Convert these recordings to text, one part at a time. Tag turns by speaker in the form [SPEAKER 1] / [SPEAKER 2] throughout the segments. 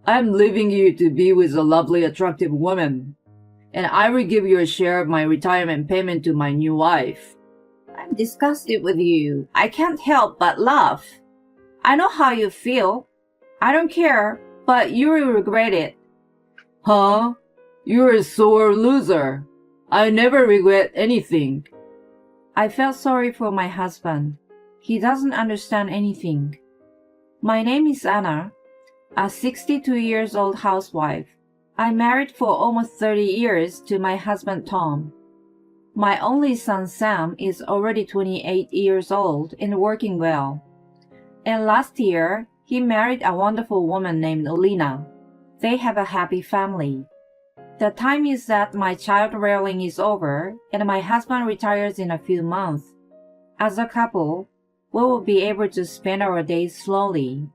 [SPEAKER 1] I'm leaving you to be with a lovely, attractive woman, and I will give you a share of my retirement payment to my new wife. I'm disgusted with you. I can't help but laugh. I know how you feel. I don't care, but you will regret it. Huh? You're a sore loser. I never regret anything. I felt sorry for my husband. He doesn't understand anything. My name is Anna, a 62 years old housewife. I married for almost 30 years to my husband Tom. My only son Sam is already 28 years old and working well. And last year, he married a wonderful woman named Lena. They have a happy family. The time is that my child rearing is over and my husband retires in a few months. As a couple, we will be able to spend our days slowly.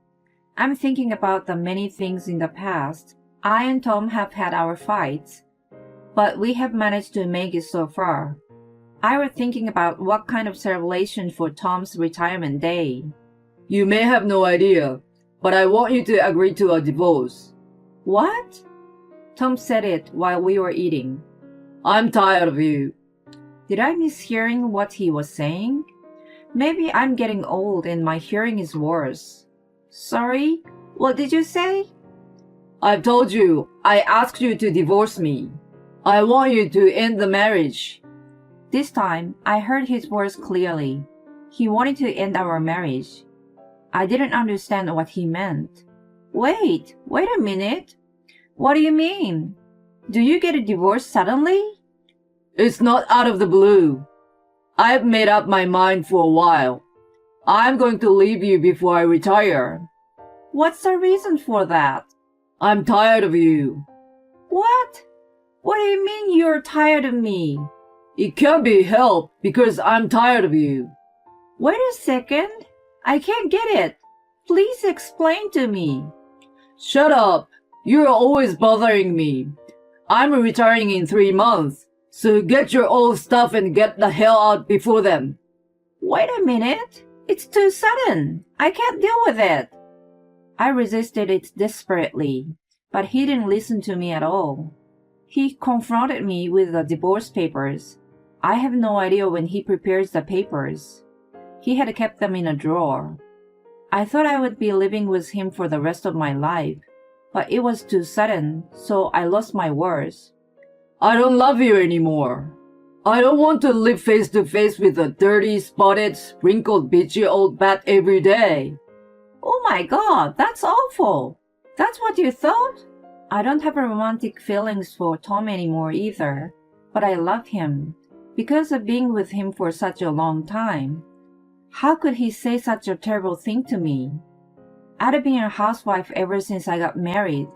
[SPEAKER 1] I'm thinking about the many things in the past. I and Tom have had our fights, but we have managed to make it so far. I was thinking about what kind of celebration for Tom's retirement day. You may have no idea, but I want you to agree to a divorce. What? Tom said it while we were eating. I'm tired of you. Did I miss hearing what he was saying? Maybe I'm getting old and my hearing is worse. Sorry, what did you say? I've told you, I asked you to divorce me. I want you to end the marriage. This time, I heard his words clearly. He wanted to end our marriage. I didn't understand what he meant. Wait a minute. What do you mean? Do you get a divorce suddenly? It's not out of the blue. I've made up my mind for a while. I'm going to leave you before I retire. What's the reason for that? I'm tired of you. What? What do you mean you're tired of me? It can't be helped because I'm tired of you. Wait a second. I can't get it. Please explain to me. Shut up. You're always bothering me. I'm retiring in 3 months, so get your old stuff and get the hell out before then. Wait a minute. It's too sudden. I can't deal with it. I resisted it desperately, but he didn't listen to me at all. He confronted me with the divorce papers. I have no idea when he prepares the papers. He had kept them in a drawer. I thought I would be living with him for the rest of my life, but it was too sudden, so I lost my words. I don't love you anymore. I don't want to live face to face with a dirty, spotted, wrinkled, bitchy old bat every day. Oh my God, that's awful. That's what you thought? I don't have romantic feelings for Tom anymore either, but I love him because of being with him for such a long time. How could he say such a terrible thing to me? I'd been a housewife ever since I got married.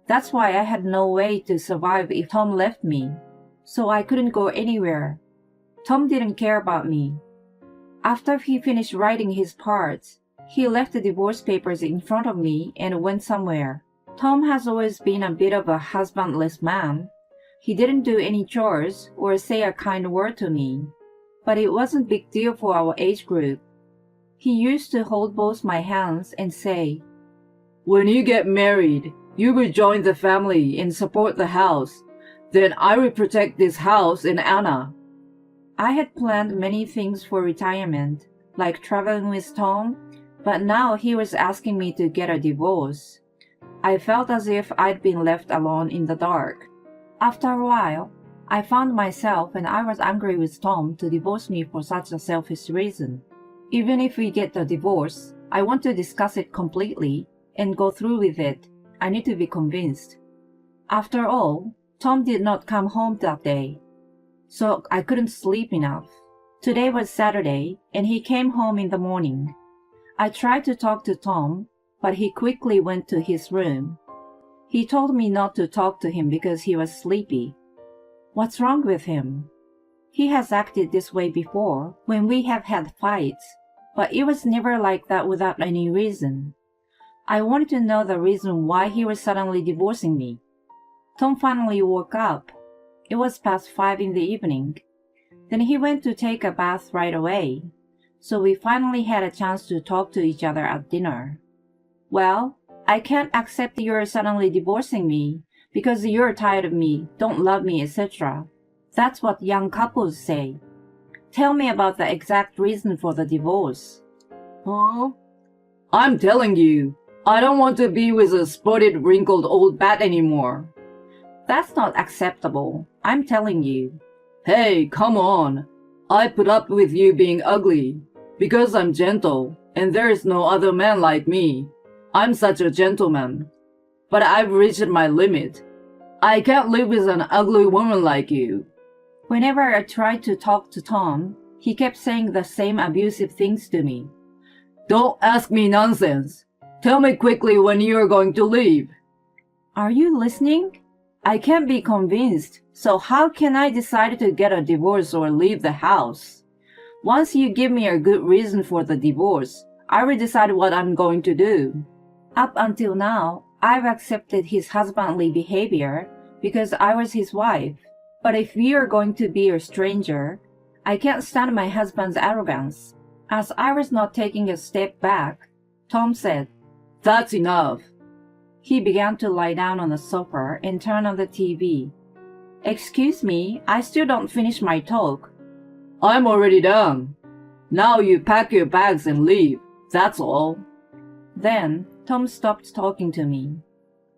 [SPEAKER 1] That's why I had no way to survive if Tom left me, so I couldn't go anywhere. Tom didn't care about me. After he finished writing his parts, he left the divorce papers in front of me and went somewhere. Tom has always been a bit of a husbandless man. He didn't do any chores or say a kind word to me, but it wasn't a big deal for our age group. He used to hold both my hands and say, "When you get married, you will join the family and support the house. Then I will protect this house and Anna." I had planned many things for retirement, like traveling with Tom, but now he was asking me to get a divorce. I felt as if I'd been left alone in the dark. After a while, I found myself and I was angry with Tom to divorce me for such a selfish reason. Even if we get the divorce, I want to discuss it completely and go through with it. I need to be convinced. After all, Tom did not come home that day, so I couldn't sleep enough. Today was Saturday, and he came home in the morning. I tried to talk to Tom, but he quickly went to his room. He told me not to talk to him because he was sleepy. What's wrong with him? He has acted this way before when we have had fights, but it was never like that without any reason. I wanted to know the reason why he was suddenly divorcing me. Tom finally woke up. It was past 5 in the evening. Then he went to take a bath right away, so we finally had a chance to talk to each other at dinner. Well, I can't accept you're suddenly divorcing me because you're tired of me, don't love me, etc. That's what young couples say. Tell me about the exact reason for the divorce. Huh? I'm telling you, I don't want to be with a spotted, wrinkled old bat anymore. That's not acceptable. I'm telling you. Hey, come on. I put up with you being ugly because I'm gentle and there is no other man like me. I'm such a gentleman. But I've reached my limit. I can't live with an ugly woman like you. Whenever I tried to talk to Tom, he kept saying the same abusive things to me. Don't ask me nonsense. Tell me quickly when you are going to leave. Are you listening? I can't be convinced, so how can I decide to get a divorce or leave the house? Once you give me a good reason for the divorce, I will decide what I'm going to do. Up until now, I've accepted his husbandly behavior because I was his wife. But if we are going to be a stranger, I can't stand my husband's arrogance. As I was not taking a step back, Tom said, That's enough. He began to lie down on the sofa and turn on the TV. Excuse me, I still don't finish my talk. I'm already done. Now you pack your bags and leave. That's all. Then Tom stopped talking to me.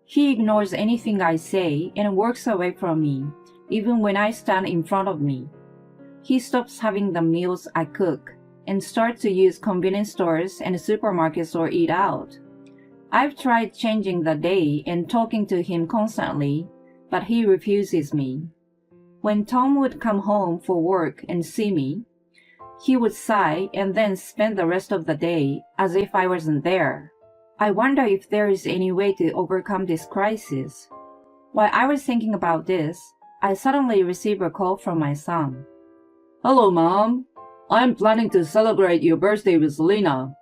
[SPEAKER 1] He ignores anything I say and walks away from me, even when I stand in front of me. He stops having the meals I cook and starts to use convenience stores and supermarkets or eat out. I've tried changing the day and talking to him constantly, but he refuses me. When Tom would come home for work and see me, he would sigh and then spend the rest of the day as if I wasn't there. I wonder if there is any way to overcome this crisis. While I was thinking about this, I suddenly received a call from my son. Hello, Mom. I'm planning to celebrate your birthday with Lena.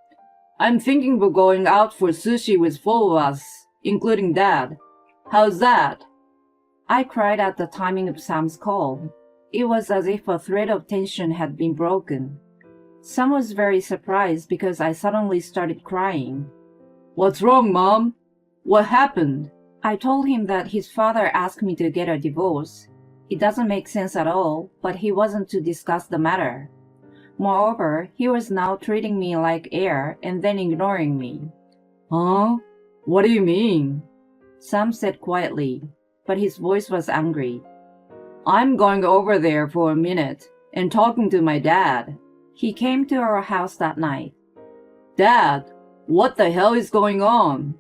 [SPEAKER 1] I'm thinking of going out for sushi with 4 of us, including Dad. How's that? I cried at the timing of Sam's call. It was as if a thread of tension had been broken. Sam was very surprised because I suddenly started crying. What's wrong, Mom? What happened? I told him that his father asked me to get a divorce. It doesn't make sense at all, but he wasn't to discuss the matter. Moreover, he was now treating me like air and then ignoring me. Huh? What do you mean? Sam said quietly, but his voice was angry. I'm going over there for a minute and talking to my dad. He came to our house that night. Dad, what the hell is going on?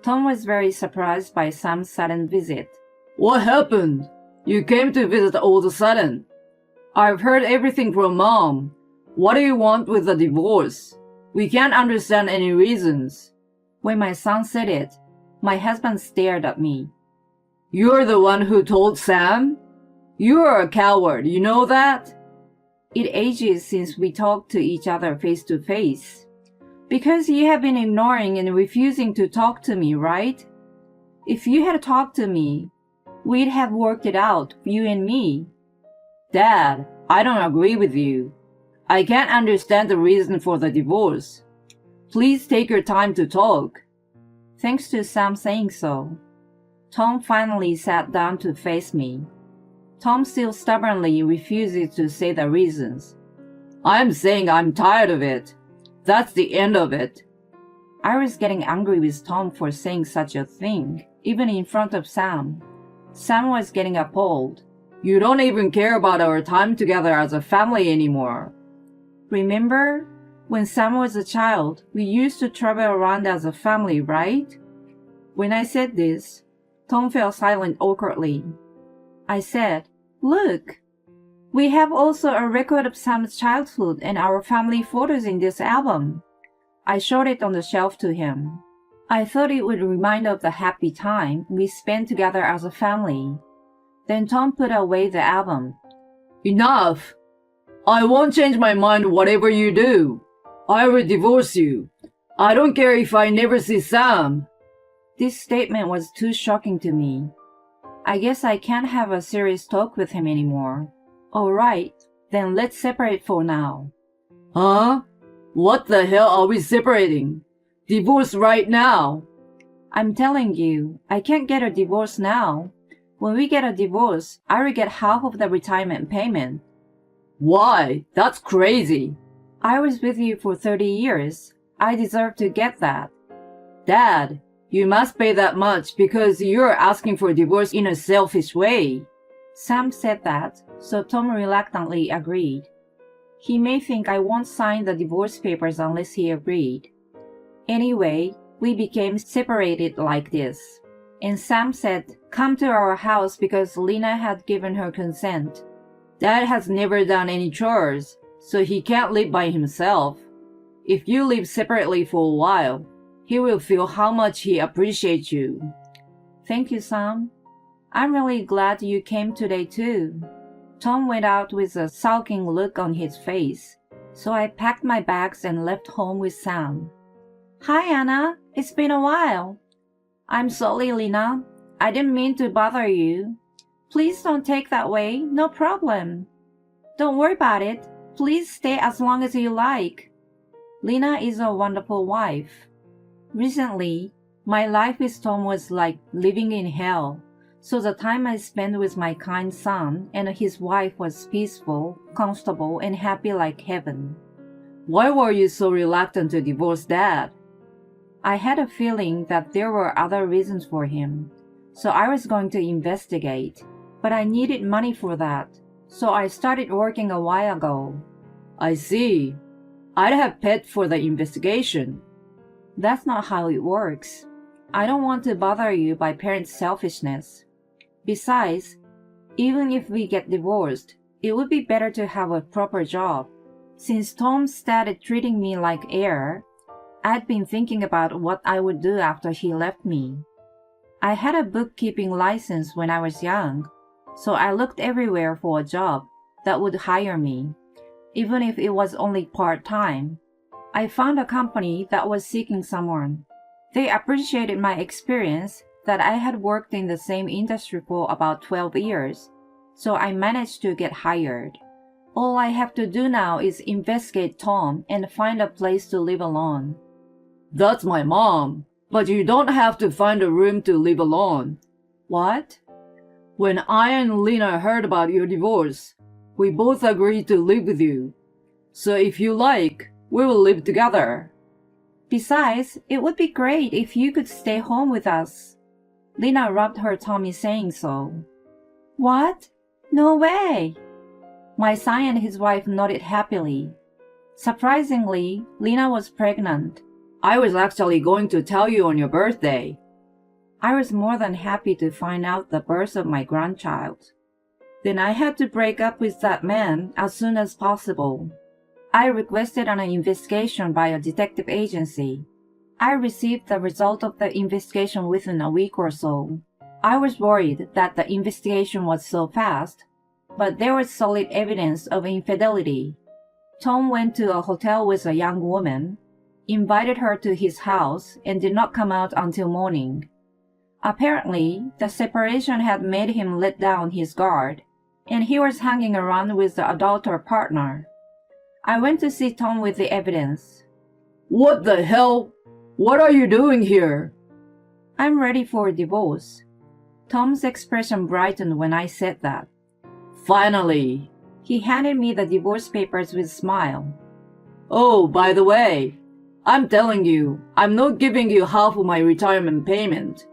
[SPEAKER 1] Tom was very surprised by Sam's sudden visit. What happened? You came to visit all of a sudden. I've heard everything from Mom. What do you want with the divorce? We can't understand any reasons. When my son said it, my husband stared at me. You're the one who told Sam? You're a coward, you know that? It ages since we talked to each other face to face. Because you have been ignoring and refusing to talk to me, right? If you had talked to me, we'd have worked it out, you and me. Dad, I don't agree with you. I can't understand the reason for the divorce. Please take your time to talk. Thanks to Sam saying so, Tom finally sat down to face me. Tom still stubbornly refuses to say the reasons. I'm saying I'm tired of it. That's the end of it. I was getting angry with Tom for saying such a thing, even in front of Sam. Sam was getting appalled. You don't even care about our time together as a family anymore. Remember? When Sam was a child, we used to travel around as a family, right? When I said this, Tom fell silent awkwardly. I said, Look, we have also a record of Sam's childhood and our family photos in this album. I showed it on the shelf to him. I thought it would remind of the happy time we spent together as a family. Then Tom put away the album. Enough! I won't change my mind whatever you do. I will divorce you. I don't care if I never see Sam. This statement was too shocking to me. I guess I can't have a serious talk with him anymore. All right, then let's separate for now. Huh? What the hell are we separating? Divorce right now. I'm telling you, I can't get a divorce now. When we get a divorce, I will get half of the retirement payment. Why? That's crazy. I was with you for 30 years. I deserve to get that. Dad, you must pay that much because you're asking for a divorce in a selfish way. Sam said that, so Tom reluctantly agreed. He may think I won't sign the divorce papers unless he agreed. Anyway, we became separated like this. And Sam said, come to our house because Lena had given her consent. Dad has never done any chores, so he can't live by himself. If you live separately for a while, he will feel how much he appreciates you. Thank you, Sam. I'm really glad you came today too. Tom went out with a sulking look on his face, so I packed my bags and left home with Sam. Hi, Anna. It's been a while. I'm sorry, Lena. I didn't mean to bother you. Please don't take that way. No problem. Don't worry about it. Please stay as long as you like. Lena is a wonderful wife. Recently, my life with Tom was like living in hell, so the time I spent with my kind son and his wife was peaceful, comfortable, and happy like heaven. Why were you so reluctant to divorce Dad? I had a feeling that there were other reasons for him, so I was going to investigate, but I needed money for that, so I started working a while ago. I see. I'd have paid for the investigation. That's not how it works. I don't want to bother you by parents' selfishness. Besides, even if we get divorced, it would be better to have a proper job. Since Tom started treating me like air, I'd been thinking about what I would do after he left me. I had a bookkeeping license when I was young, so I looked everywhere for a job that would hire me, even if it was only part-time. I found a company that was seeking someone. They appreciated my experience that I had worked in the same industry for about 12 years, so I managed to get hired. All I have to do now is investigate Tom and find a place to live alone. That's my mom, but you don't have to find a room to live alone. What? When I and Lena heard about your divorce, we both agreed to live with you. So if you like, we will live together. Besides, it would be great if you could stay home with us. Lena rubbed her tummy saying so. What? No way! My son and his wife nodded happily. Surprisingly, Lena was pregnant. I was actually going to tell you on your birthday. I was more than happy to find out the birth of my grandchild. Then I had to break up with that man as soon as possible. I requested an investigation by a detective agency. I received the result of the investigation within a week or so. I was worried that the investigation was so fast, but there was solid evidence of infidelity. Tom went to a hotel with a young woman, invited her to his house, and did not come out until morning. Apparently, the separation had made him let down his guard, and he was hanging around with the adulterer partner. I went to see Tom with the evidence. What the hell? What are you doing here? I'm ready for a divorce. Tom's expression brightened when I said that. Finally. He handed me the divorce papers with a smile. Oh, by the way, I'm telling you, I'm not giving you half of my retirement payment.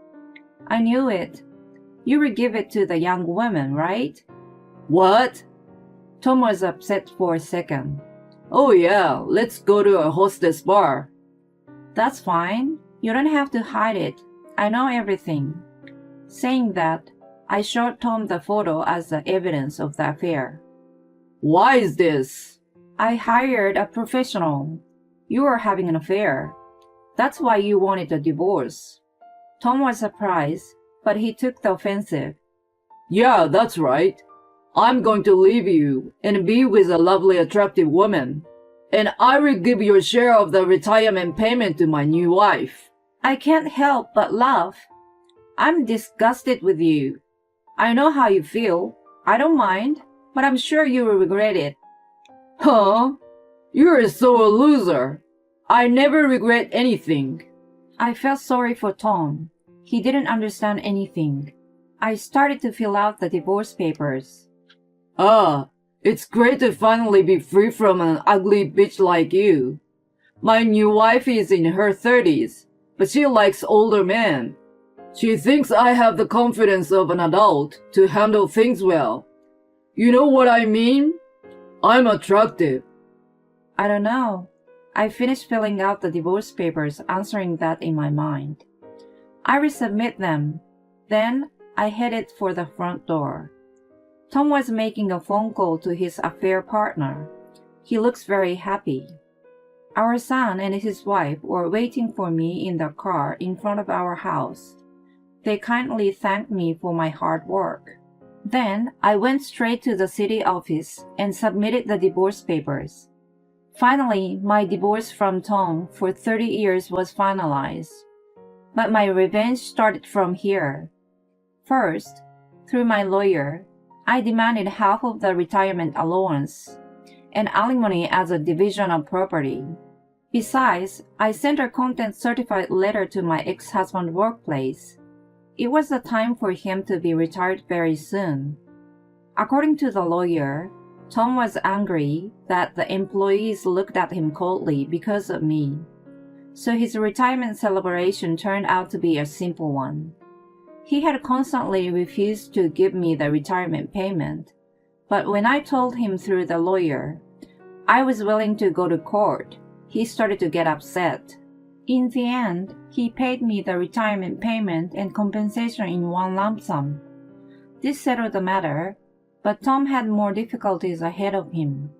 [SPEAKER 1] I knew it. You will give it to the young woman, right? What? Tom was upset for a second. Oh yeah, let's go to a hostess bar. That's fine. You don't have to hide it. I know everything. Saying that, I showed Tom the photo as the evidence of the affair. Why is this? I hired a professional. You were having an affair. That's why you wanted a divorce. Tom was surprised, but he took the offensive. Yeah, that's right. I'm going to leave you and be with a lovely, attractive woman. And I will give your share of the retirement payment to my new wife. I can't help but laugh. I'm disgusted with you. I know how you feel. I don't mind, but I'm sure you will regret it. Huh? You're so a loser. I never regret anything. I felt sorry for Tom. He didn't understand anything. I started to fill out the divorce papers. Ah, it's great to finally be free from an ugly bitch like you. My new wife is in her 30s, but she likes older men. She thinks I have the confidence of an adult to handle things well. You know what I mean? I'm attractive. I don't know. I finished filling out the divorce papers, answering that in my mind. I resubmit them. Then I headed for the front door. Tom was making a phone call to his affair partner. He looks very happy. Our son and his wife were waiting for me in the car in front of our house. They kindly thanked me for my hard work. Then I went straight to the city office and submitted the divorce papers. Finally, my divorce from Tom for 30 years was finalized. But my revenge started from here. First, through my lawyer, I demanded half of the retirement allowance and alimony as a division of property. Besides, I sent a content-certified letter to my ex-husband's workplace. It was the time for him to be retired very soon. According to the lawyer, Tom was angry that the employees looked at him coldly because of me. So his retirement celebration turned out to be a simple one. He had constantly refused to give me the retirement payment, but when I told him through the lawyer I was willing to go to court, he started to get upset. In the end, he paid me the retirement payment and compensation in one lump sum. This settled the matter, but Tom had more difficulties ahead of him.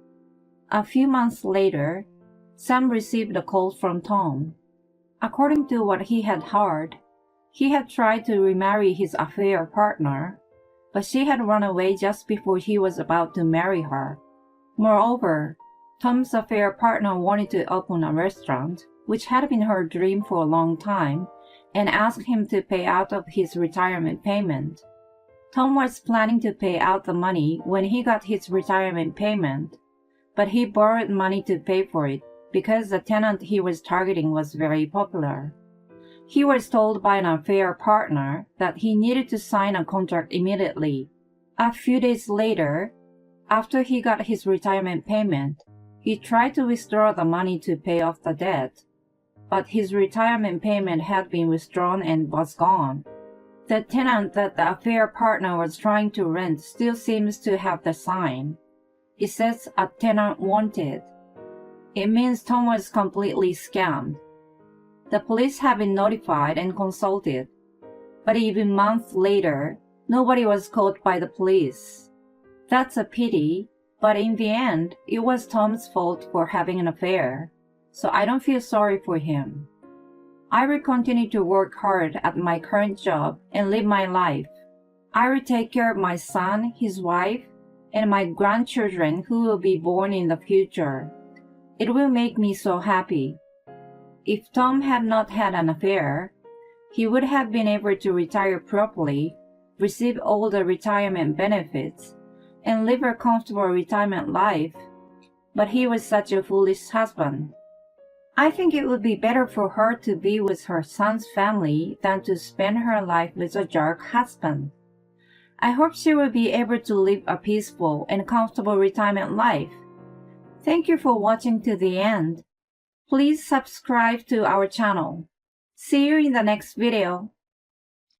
[SPEAKER 1] A few months later, Sam received a call from Tom. According to what he had heard, he had tried to remarry his affair partner, but she had run away just before he was about to marry her. Moreover, Tom's affair partner wanted to open a restaurant, which had been her dream for a long time, and asked him to pay out of his retirement payment. Tom was planning to pay out the money when he got his retirement payment, but he borrowed money to pay for it because the tenant he was targeting was very popular. He was told by an affair partner that he needed to sign a contract immediately. A few days later, after he got his retirement payment, he tried to withdraw the money to pay off the debt, but his retirement payment had been withdrawn and was gone. The tenant that the affair partner was trying to rent still seems to have the sign. It says a tenant wanted. It means Tom was completely scammed. The police have been notified and consulted, but even months later, nobody was caught by the police. That's a pity, but in the end, it was Tom's fault for having an affair, so I don't feel sorry for him. I will continue to work hard at my current job and live my life. I will take care of my son, his wife, and my grandchildren who will be born in the future. It will make me so happy. If Tom had not had an affair, he would have been able to retire properly, receive all the retirement benefits, and live a comfortable retirement life. But he was such a foolish husband. I think it would be better for her to be with her son's family than to spend her life with a jerk husband. I hope she will be able to live a peaceful and comfortable retirement life. Thank you for watching to the end. Please subscribe to our channel. See you in the next video.